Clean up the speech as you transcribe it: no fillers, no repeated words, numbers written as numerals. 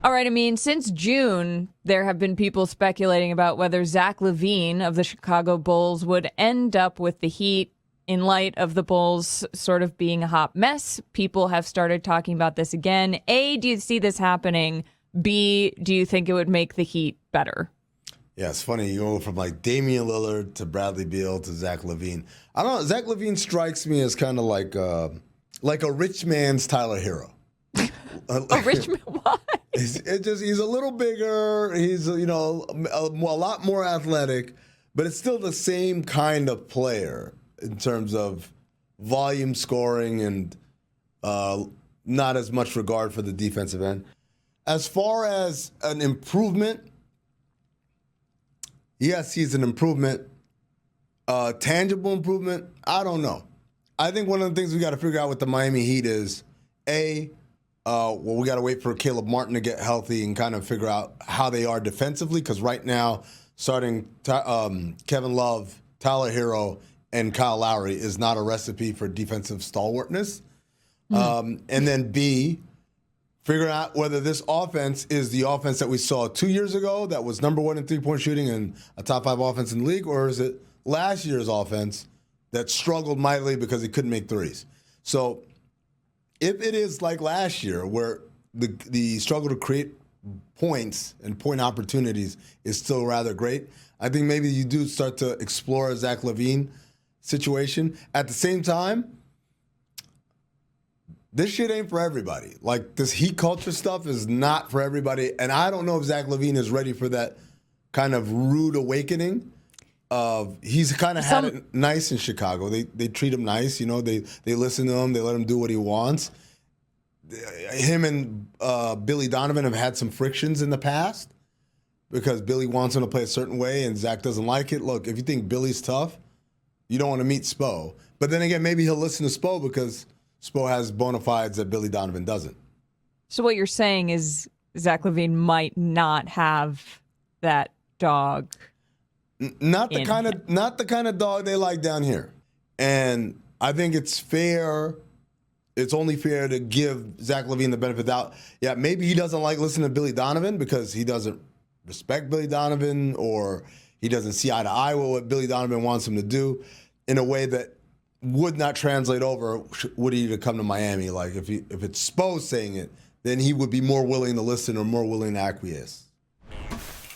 All right, I mean, since June, there have been people speculating about whether Zach Lavine of the Chicago Bulls would end up with the Heat in light of the Bulls sort of being a hot mess. People have started talking about this again. A, do you see this happening? B, do you think it would make the Heat better? Yeah, it's funny. You go from like Damian Lillard to Bradley Beal to Zach Lavine. I don't know. Zach Lavine strikes me as kind of like a rich man's Tyler Hero. A rich man? Why? He's a little bigger. He's a lot more athletic, but it's still the same kind of player in terms of volume scoring and not as much regard for the defensive end. As far as an improvement, yes, he's an improvement. Tangible improvement, I don't know. I think one of the things we got to figure out with the Miami Heat is, we got to wait for Caleb Martin to get healthy and kind of figure out how they are defensively, because right now, starting Kevin Love, Tyler Hero, and Kyle Lowry is not a recipe for defensive stalwartness. And then B, figuring out whether this offense is the offense that we saw 2 years ago that was number one in three-point shooting and a top 5 offense in the league, or is it last year's offense that struggled mightily because he couldn't make threes. So if it is like last year where the struggle to create points and point opportunities is still rather great, I think maybe you do start to explore a Zach Lavine situation. At the same time, this shit ain't for everybody. Like, this Heat culture stuff is not for everybody. And I don't know if Zach Lavine is ready for that kind of rude awakening. He's kind of had it nice in Chicago. They treat him nice. You know, they listen to him. They let him do what he wants. Him and Billy Donovan have had some frictions in the past because Billy wants him to play a certain way and Zach doesn't like it. Look, if you think Billy's tough, you don't want to meet Spo. But then again, maybe he'll listen to Spo because Spo has bona fides that Billy Donovan doesn't. So what you're saying is Zach Lavine might not have that dog. Not the kind of dog they like down here. And I think it's fair. It's only fair to give Zach Lavine the benefit of the doubt. Yeah, maybe he doesn't like listening to Billy Donovan because he doesn't respect Billy Donovan, or he doesn't see eye to eye with what Billy Donovan wants him to do in a way that would not translate over would he to come to Miami. Like if it's Spo saying it, then he would be more willing to listen or more willing to acquiesce.